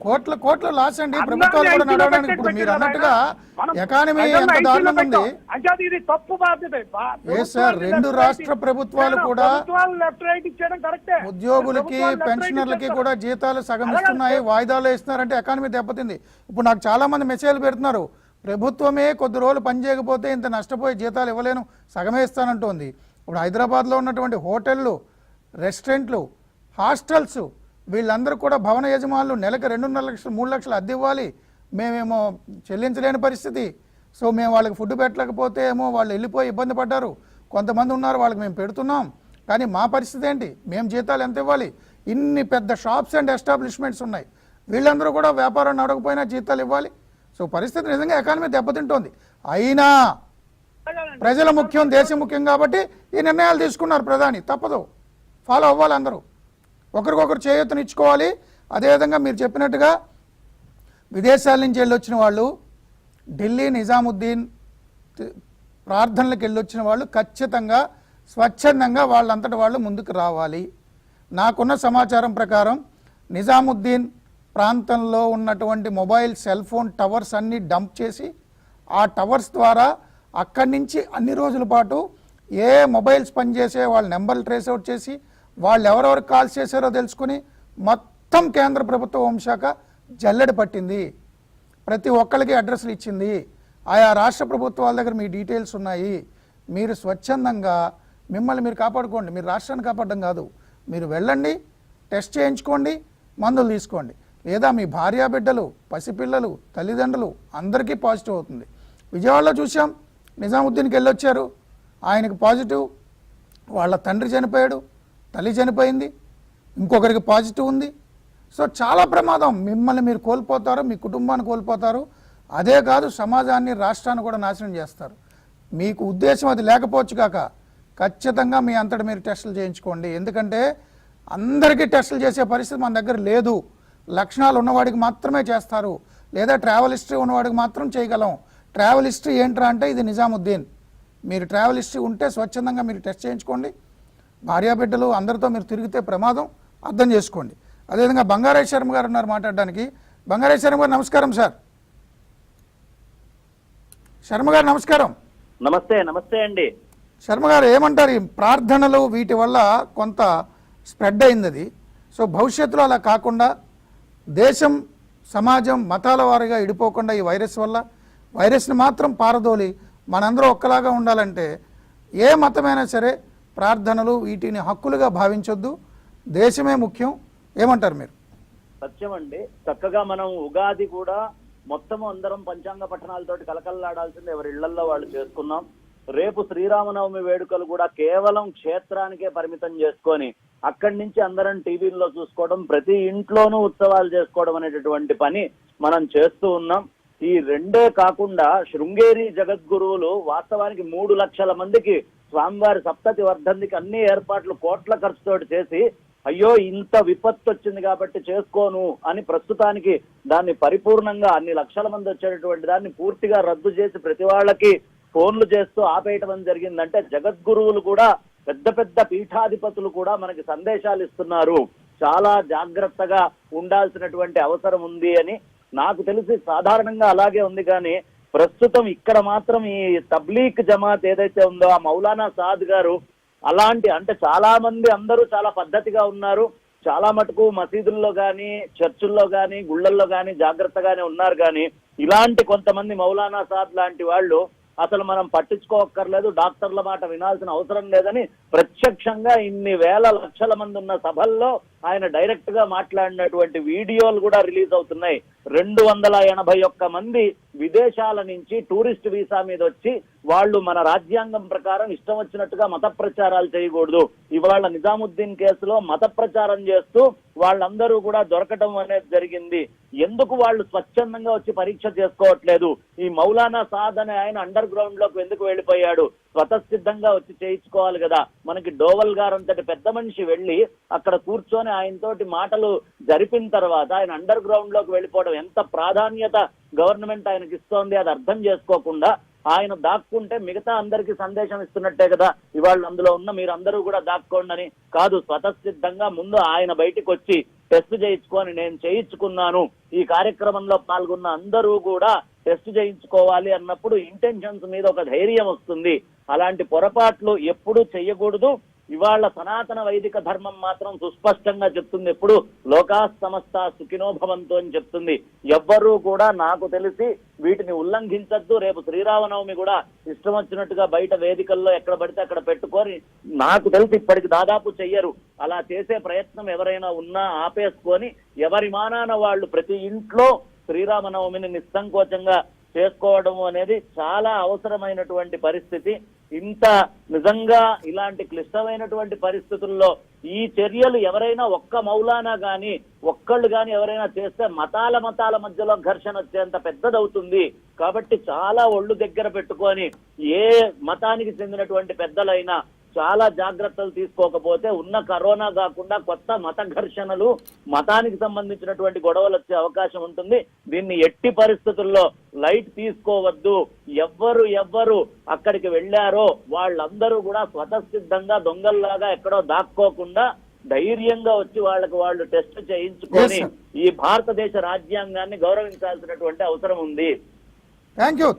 కోట్ల కోట్ల లాస్ అండి ప్రభుత్వాలు కూడా నడవడానికి. ఇప్పుడు మీరు అన్నట్టుగా ఎకానమీ ఎంత దారుణంగా ఉంది. ఇది తప్పు బాధ్యత. సార్, 2 రాష్ట్ర ప్రభుత్వాలు కూడా ఉద్యోగులకి పెన్షనర్లకి కూడా జీతాలు సగం ఇస్తున్నాయి, వాయిదాలు ఇస్తున్నారంటే ఎకానమీ దెబ్బతింది. ఇప్పుడు నాకు చాలా మంది మెసేజ్లు పెడుతున్నారు, ప్రభుత్వమే కొద్ది రోజులు పని చేయకపోతే ఇంత నష్టపోయి జీతాలు ఇవ్వలేను, సగమే ఇస్తానంటోంది. ఇప్పుడు హైదరాబాద్లో ఉన్నటువంటి హోటళ్ళు, రెస్టారెంట్లు, హాస్టల్స్, వీళ్ళందరూ కూడా భవన యజమానులు నెలకు 2.5 లక్షలు 3 లక్షలు అద్దె ఇవ్వాలి, మేమేమో చెల్లించలేని పరిస్థితి. సో మేము వాళ్ళకి ఫుడ్ పెట్టలేకపోతే ఏమో వాళ్ళు వెళ్ళిపోయి ఇబ్బంది పడ్డారు. కొంతమంది ఉన్నారు, వాళ్ళకి మేము పెడుతున్నాం, కానీ మా పరిస్థితి ఏంటి, మేము జీతాలు ఎంత ఇవ్వాలి? ఇన్ని పెద్ద షాప్స్ అండ్ ఎస్టాబ్లిష్మెంట్స్ ఉన్నాయి, వీళ్ళందరూ కూడా వ్యాపారం నడకపోయినా జీతాలు ఇవ్వాలి. సో పరిస్థితి నిజంగా ఎకానమీ దెబ్బతింటోంది. అయినా ప్రజల ముఖ్యం, దేశం ముఖ్యం కాబట్టి ఈ నిర్ణయాలు తీసుకున్నారు ప్రధాని. తప్పదు, ఫాలో అవ్వాలి అందరూ, ఒకరికొకరు చేయూతనిచ్చుకోవాలి. అదేవిధంగా మీరు చెప్పినట్టుగా విదేశాల నుంచి వెళ్ళొచ్చిన వాళ్ళు, ఢిల్లీ నిజాముద్దీన్ ప్రార్థనలకు వెళ్ళొచ్చిన వాళ్ళు ఖచ్చితంగా స్వచ్ఛందంగా వాళ్ళంతటి వాళ్ళు ముందుకు రావాలి. నాకున్న సమాచారం ప్రకారం నిజాముద్దీన్ ప్రాంతంలో ఉన్నటువంటి మొబైల్ సెల్ ఫోన్ టవర్స్ అన్నీ డంప్ చేసి, ఆ టవర్స్ ద్వారా అక్కడి నుంచి అన్ని రోజుల పాటు ఏ మొబైల్స్ పనిచేసే వాళ్ళ నెంబర్లు ట్రేస్ అవుట్ చేసి, వాళ్ళు ఎవరెవరికి కాల్స్ చేశారో తెలుసుకుని మొత్తం కేంద్ర ప్రభుత్వ హోంశాఖ జల్లెడ పట్టింది. ప్రతి ఒక్కరికి అడ్రస్లు ఇచ్చింది. ఆయా రాష్ట్ర ప్రభుత్వాల దగ్గర మీ డీటెయిల్స్ ఉన్నాయి. మీరు స్వచ్ఛందంగా మిమ్మల్ని మీరు కాపాడుకోండి. మీరు రాష్ట్రాన్ని కాపాడడం కాదు, మీరు వెళ్ళండి, టెస్ట్ చేయించుకోండి, మందులు తీసుకోండి. లేదా మీ భార్యా బిడ్డలు, పసిపిల్లలు, తల్లిదండ్రులు అందరికీ పాజిటివ్ అవుతుంది. విజయవాడలో చూసాం, నిజాముద్దీన్కి వెళ్ళొచ్చారు, ఆయనకు పాజిటివ్, వాళ్ళ తండ్రి చనిపోయాడు, తల్లి చనిపోయింది, ఇంకొకరికి పాజిటివ్ ఉంది. సో చాలా ప్రమాదం. మిమ్మల్ని మీరు కోల్పోతారు, మీ కుటుంబాన్ని కోల్పోతారు. అదే కాదు, సమాజాన్ని, రాష్ట్రాన్ని కూడా నాశనం చేస్తారు. మీకు ఉద్దేశం అది లేకపోవచ్చు కాక ఖచ్చితంగా మీ అంతటా మీరు టెస్టులు చేయించుకోండి. ఎందుకంటే అందరికీ టెస్టులు చేసే పరిస్థితి మన దగ్గర లేదు. లక్షణాలు ఉన్నవాడికి మాత్రమే చేస్తారు, లేదా ట్రావెల్ హిస్టరీ ఉన్నవాడికి మాత్రం చేయగలం. ట్రావెల్ హిస్టరీ ఏంట్రా అంటే ఇది నిజాముద్దీన్. మీరు ట్రావెల్ హిస్టరీ ఉంటే స్వచ్ఛందంగా మీరు టెస్ట్ చేయించుకోండి. భార్యాబిడ్డలు అందరితో మీరు తిరిగితే ప్రమాదం, అర్థం చేసుకోండి. అదేవిధంగా బంగారాజ్ శర్మ గారు ఉన్నారు మాట్లాడడానికి. బంగారాజ్ శర్మ గారు నమస్కారం సార్. శర్మ గారు నమస్కారం. నమస్తే. నమస్తే అండి. శర్మ గారు ఏమంటారు, ఈ ప్రార్థనలు వీటి వల్ల కొంత స్ప్రెడ్ అయింది అది. సో భవిష్యత్తులో అలా కాకుండా దేశం, సమాజం మతాల వారిగా ఇడిపోకుండా ఈ వైరస్ వల్ల, వైరస్ని మాత్రం పారదోలి మనందరూ ఒక్కలాగా ఉండాలంటే ఏ మతమైనా సరే ప్రార్థనలు వీటిని హక్కులుగా భావించొద్దు, దేశమే ముఖ్యం. ఏమంటారు మీరు? సత్యం అండి. చక్కగా మనం ఉగాది కూడా మొత్తం అందరం పంచాంగ పఠనాలతోటి కలకల్లాడాల్సింది ఎవరి ఇళ్లల్లో వాళ్ళు చేసుకున్నాం. రేపు శ్రీరామనవమి వేడుకలు కూడా కేవలం క్షేత్రానికే పరిమితం చేసుకొని అక్కడి నుంచి అందరం టీవీల్లో చూసుకోవడం, ప్రతి ఇంట్లోనూ ఉత్సవాలు చేసుకోవడం అనేటటువంటి పని మనం చేస్తూ ఉన్నాం. ఈ రెండే కాకుండా శృంగేరి జగద్గురువులు వాస్తవానికి 3 లక్షల మందికి స్వామివారి సప్తతి వర్ధంతికి అన్ని ఏర్పాట్లు కోట్ల ఖర్చుతోటి చేసి, అయ్యో ఇంత విపత్తు వచ్చింది కాబట్టి చేసుకోను అని ప్రస్తుతానికి దాన్ని పరిపూర్ణంగా అన్ని లక్షల మంది వచ్చేటటువంటి దాన్ని పూర్తిగా రద్దు చేసి ప్రతి వాళ్ళకి ఫోన్లు చేస్తూ ఆపేయటం జరిగిందంటే జగద్గురువులు కూడా, పెద్ద పెద్ద పీఠాధిపతులు కూడా మనకి సందేశాలు ఇస్తున్నారు, చాలా జాగ్రత్తగా ఉండాల్సినటువంటి అవసరం ఉంది అని. నాకు తెలిసి సాధారణంగా అలాగే ఉంది, కానీ ప్రస్తుతం ఇక్కడ మాత్రం ఈ తబ్లీగ్ జమాత్ ఏదైతే ఉందో ఆ మౌలానా సాద్ గారు అలాంటి, అంటే చాలా మంది అందరూ చాలా పద్ధతిగా ఉన్నారు, చాలా మటుకు మసీదుల్లో కానీ చర్చుల్లో కానీ గుళ్ళల్లో కానీ జాగ్రత్తగానే ఉన్నారు. కానీ ఇలాంటి కొంతమంది మౌలానా సాద్ లాంటి వాళ్ళు అసలు మనం పట్టించుకోక్కర్లేదు, డాక్టర్ల మాట వినాల్సిన అవసరం లేదని ప్రత్యక్షంగా ఇన్ని వేల లక్షల మంది ఉన్న సభల్లో ఆయన డైరెక్ట్ గా మాట్లాడినటువంటి వీడియోలు కూడా రిలీజ్ అవుతున్నాయి. 281 మంది విదేశాల నుంచి టూరిస్ట్ వీసా మీద వచ్చి వాళ్ళు మన రాజ్యాంగం ప్రకారం ఇష్టం వచ్చినట్టుగా మత ప్రచారాలు చేయకూడదు. ఇవాళ నిజాముద్దీన్ కేసులో మత ప్రచారం చేస్తూ వాళ్ళందరూ కూడా దొరకటం అనేది జరిగింది. ఎందుకు వాళ్ళు స్వచ్ఛందంగా వచ్చి పరీక్ష చేసుకోవట్లేదు? ఈ మౌలానా సాద్ అనే ఆయన అండర్ గ్రౌండ్ లోకి ఎందుకు వెళ్ళిపోయాడు? స్వతసిద్ధంగా వచ్చి చేయించుకోవాలి కదా. మనకి డోవల్ గారు అంతటి పెద్ద మనిషి వెళ్ళి అక్కడ కూర్చొని ఆయనతోటి మాటలు జరిపిన తర్వాత ఆయన అండర్ గ్రౌండ్ లోకి వెళ్ళిపోవడం ఎంత ప్రాధాన్యత గవర్నమెంట్ ఆయనకి ఇస్తోంది అది అర్థం చేసుకోకుండా ఆయన దాక్కుంటే మిగతా అందరికీ సందేశం ఇస్తున్నట్టే కదా. ఇవాళ అందులో ఉన్న మీరందరూ కూడా దాక్కోండి అని కాదు, స్వతసిద్ధంగా ముందు ఆయన బయటికి వచ్చి టెస్ట్ చేయించుకొని నేను చేయించుకున్నాను, ఈ కార్యక్రమంలో పాల్గొన్న అందరూ కూడా టెస్ట్ చేయించుకోవాలి అన్నప్పుడు ఇంటెన్షన్స్ మీద ఒక ధైర్యం వస్తుంది. అలాంటి పొరపాట్లు ఎప్పుడూ చెయ్యకూడదు. ఇవాళ సనాతన వైదిక ధర్మం మాత్రం సుస్పష్టంగా చెప్తుంది, ఎప్పుడు లోకా సమస్త సుఖినో భవంతు అని చెప్తుంది. ఎవ్వరూ కూడా నాకు తెలిసి వీటిని ఉల్లంఘించద్దు. రేపు శ్రీరామనవమి కూడా ఇష్టం వచ్చినట్టుగా బయట వేదికల్లో ఎక్కడ పడితే అక్కడ పెట్టుకొని నాకు తెలిసి ఇప్పటికి దాదాపు చెయ్యరు. అలా చేసే ప్రయత్నం ఎవరైనా ఉన్నా ఆపేసుకొని ఎవరి మానాన వాళ్ళు ప్రతి ఇంట్లో శ్రీరామనవమిని నిస్సంకోచంగా చేసుకోవడం అనేది చాలా అవసరమైనటువంటి పరిస్థితి. ఇంత నిజంగా ఇలాంటి క్లిష్టమైనటువంటి పరిస్థితుల్లో ఈ చర్యలు ఎవరైనా ఒక్క మౌలానా గాని ఒక్కళ్ళు గాని ఎవరైనా చేస్తే మతాల మధ్యలో ఘర్షణ వచ్చేంత పెద్దదవుతుంది. కాబట్టి చాలా ఒళ్ళు దగ్గర పెట్టుకొని ఏ మతానికి చెందినటువంటి పెద్దలైనా చాలా జాగ్రత్తలు తీసుకోకపోతే ఉన్న కరోనా కాకుండా కొత్త మత ఘర్షణలు, మతానికి సంబంధించినటువంటి గొడవలు వచ్చే అవకాశం ఉంటుంది. దీన్ని ఎట్టి పరిస్థితుల్లో లైట్ తీసుకోవద్దు. ఎవ్వరు అక్కడికి వెళ్ళారో వాళ్ళందరూ కూడా స్వతసిద్ధంగా దొంగల్లాగా ఎక్కడో దాక్కోకుండా ధైర్యంగా వచ్చి వాళ్ళు టెస్ట్ చేయించుకొని ఈ భారతదేశ రాజ్యాంగాన్ని గౌరవించాల్సినటువంటి అవసరం ఉంది. Thank you.